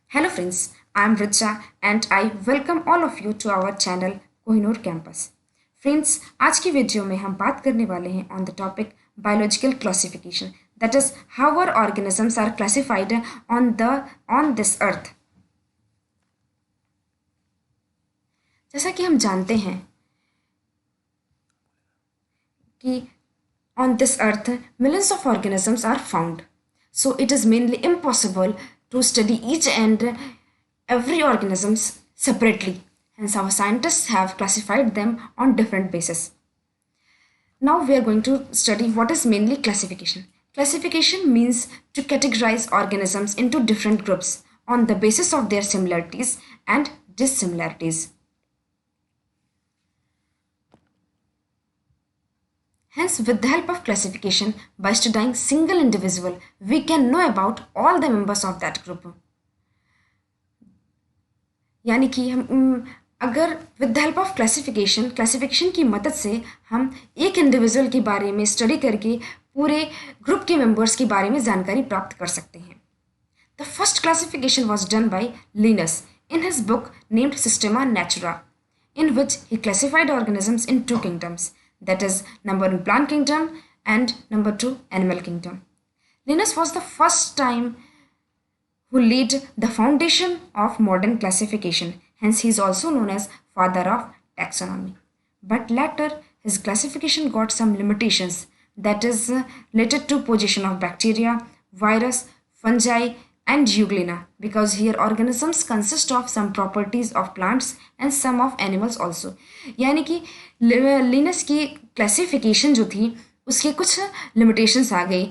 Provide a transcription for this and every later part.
Hello friends, I am Richa and I welcome all of you to our channel Kohinoor campus. Friends, आज की video में हम बात करने वाले हैं on the topic biological classification, that is how our organisms are classified on this earth. जैसा कि हम जानते हैं कि on this earth millions of organisms are found, so it is mainly impossible to study each and every organisms separately. Hence our scientists have classified them on different bases. Now we are going to study what is mainly classification. Classification means to categorize organisms into different groups on the basis of their similarities and dissimilarities. Hence, with the help of classification, by studying single individual, we can know about all the members of that group. यानी कि हम अगर with the help of classification की मदद से हम एक individual के बारे में स्टडी करके पूरे ग्रुप के मेंबर्स के बारे में जानकारी प्राप्त कर सकते हैं। The first classification was done by Linnaeus in his book named Systema Naturae, in which he classified organisms in two kingdoms, that is, number one plant kingdom and number two animal kingdom. Linus was the first time who laid the foundation of modern classification, hence he is also known as father of taxonomy. But later his classification got some limitations, that is related to position of bacteria, virus, fungi and euglena, because here organisms consist of some properties of plants and some of animals also. यानी कि Linus की classification जो थी उसके कुछ limitations आ गई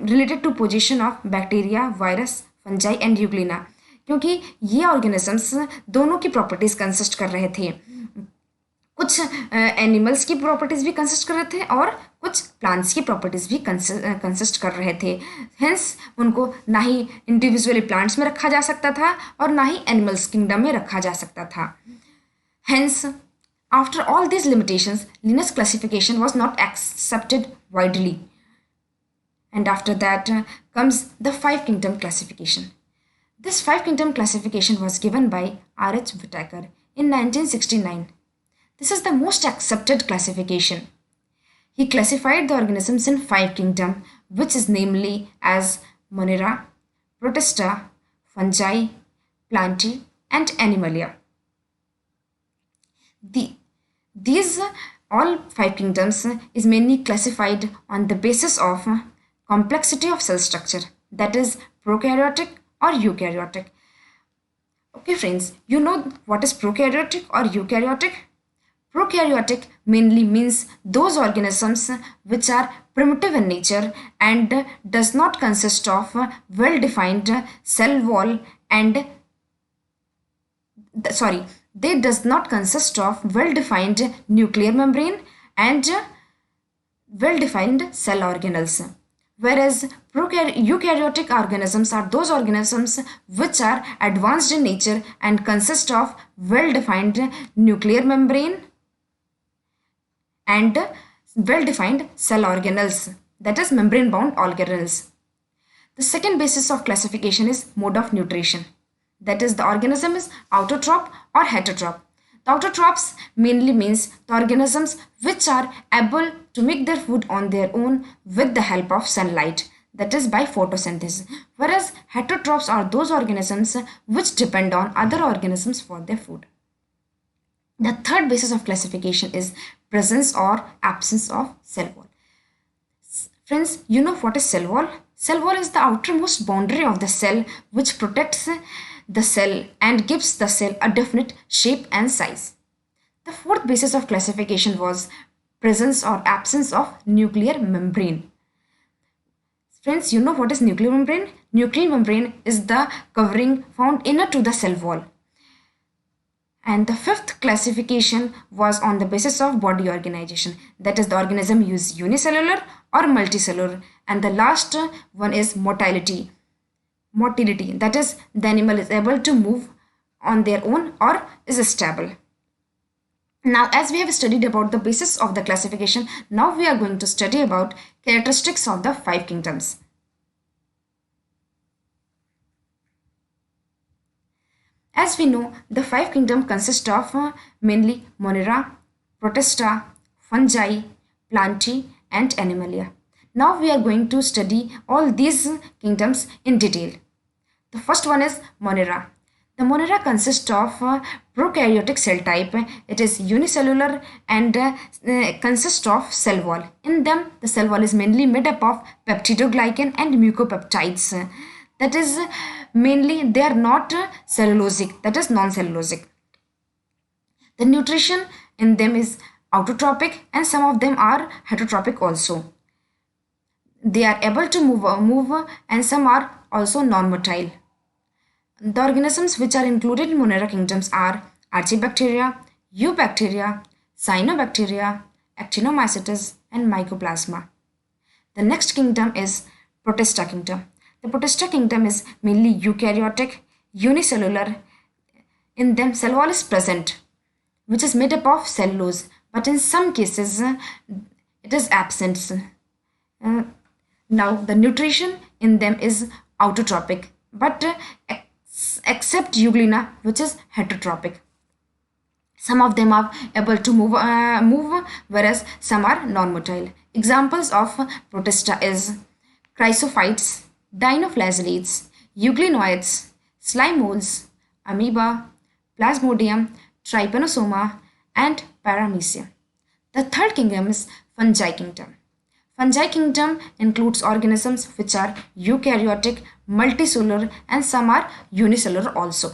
related to position of bacteria, virus, fungi and Euglena, क्योंकि ये ऑर्गेनिजम्स दोनों की प्रॉपर्टीज कंसिस्ट कर रहे थे। कुछ एनिमल्स की प्रॉपर्टीज़ भी कंसिस्ट कर रहे थे और कुछ प्लांट्स की प्रॉपर्टीज़ भी कंसिस्ट कर रहे थे। हेंस उनको ना ही इंडिविजुअली प्लांट्स में रखा जा सकता था और ना ही एनिमल्स किंगडम में रखा जा सकता था। Hence after all these limitations Linus classification was not accepted widely, and after that comes the five kingdom classification. This five kingdom classification was given by R.H. Whitaker in 1969. This is the most accepted classification. He classified the organisms in five kingdoms, which is namely as Monera, Protista, Fungi, Plantae, and Animalia. These all five kingdoms is mainly classified on the basis of complexity of cell structure, that is prokaryotic or eukaryotic. Okay friends, you know what is prokaryotic or eukaryotic? Prokaryotic mainly means those organisms which are primitive in nature and does not consist of well-defined cell wall and they does not consist of well-defined nuclear membrane and well-defined cell organelles. Whereas eukaryotic organisms are those organisms which are advanced in nature and consist of well-defined nuclear membrane and well-defined cell organelles, that is membrane bound organelles. The second basis of classification is mode of nutrition, that is the organism is autotroph or heterotroph. The autotrophs mainly means the organisms which are able to make their food on their own with the help of sunlight, that is by photosynthesis, whereas heterotrophs are those organisms which depend on other organisms for their food. The third basis of classification is presence or absence of cell wall. Friends, you know what is cell wall? Cell wall is the outermost boundary of the cell which protects the cell and gives the cell a definite shape and size. The fourth basis of classification was presence or absence of nuclear membrane. Friends, you know what is nuclear membrane? Nuclear membrane is the covering found inner to the cell wall. And the fifth classification was on the basis of body organization, that is the organism is unicellular or multicellular, and the last one is motility, that is the animal is able to move on their own or is stable. Now as we have studied about the basis of the classification, now we are going to study about characteristics of the five kingdoms. As we know, the five kingdom consist of mainly Monera, Protista, fungi, plantae, and animalia. Now we are going to study all these kingdoms in detail. The first one is Monera. The Monera consists of prokaryotic cell type. It is unicellular and consists of cell wall. In them, the cell wall is mainly made up of peptidoglycan and mucopeptides. That is mainly they are not cellulosic. That is non-cellulosic. The nutrition in them is autotrophic and some of them are heterotrophic also. They are able to move and some are also non-motile. The organisms which are included in Monera kingdoms are Archaebacteria, Eubacteria, Cyanobacteria, Actinomycetes, and Mycoplasma. The next kingdom is Protista kingdom. The Protista kingdom is mainly eukaryotic, unicellular. In them, cell wall is present, which is made up of cellulose, but in some cases, it is absent. Now, the nutrition in them is autotrophic, but except Euglena, which is heterotrophic. Some of them are able to move, whereas some are non-motile. Examples of Protista is chrysophytes, dinoflagellates, euglenoids, slime molds, amoeba, plasmodium, trypanosoma, and paramecia. The third kingdom is fungi kingdom. Fungi kingdom includes organisms which are eukaryotic, multicellular, and some are unicellular also.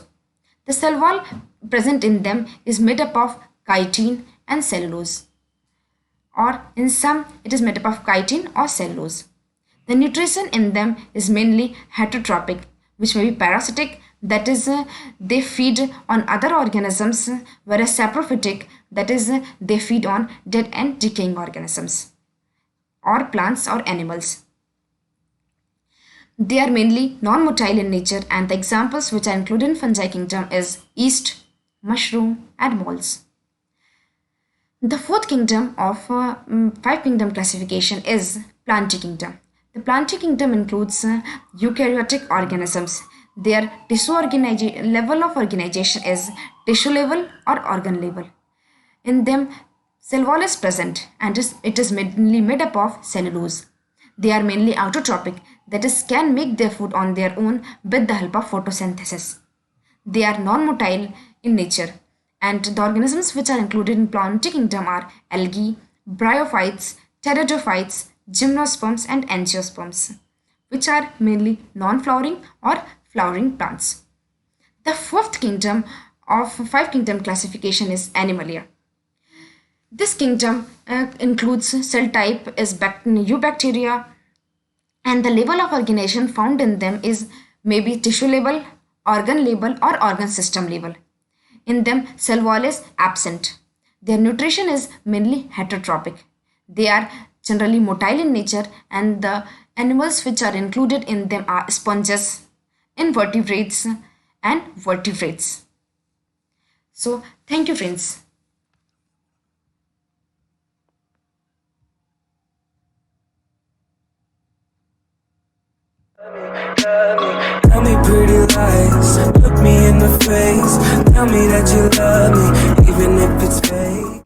The cell wall present in them is made up of chitin and cellulose, or in some it is made up of chitin or cellulose. The nutrition in them is mainly heterotrophic, which may be parasitic, that is, they feed on other organisms, whereas saprophytic, that is, they feed on dead and decaying organisms or plants or animals. They are mainly non-motile in nature, and the examples which are included in fungi kingdom is yeast, mushroom, and molds. The fourth kingdom of five kingdom classification is Plantae kingdom. The Plantae kingdom includes eukaryotic organisms. Their tissue level of organization is tissue level or organ level. In them, cell wall is present and it is mainly made up of cellulose. They are mainly autotrophic, that is, can make their food on their own with the help of photosynthesis. They are non-motile in nature, and the organisms which are included in Plantae kingdom are algae, bryophytes, pteridophytes, gymnosperms, and angiosperms, which are mainly non-flowering or flowering plants. The fourth kingdom of five kingdom classification is Animalia. This kingdom includes cell type is eubacteria, and the level of organization found in them is maybe tissue level, organ level, or organ system level. In them, cell wall is absent. Their nutrition is mainly heterotrophic. They are generally motile in nature, and the animals which are included in them are sponges, invertebrates, and vertebrates. So, thank you, friends. Tell me pretty lies, look me in the face. Tell me that you love me, even if it's fake.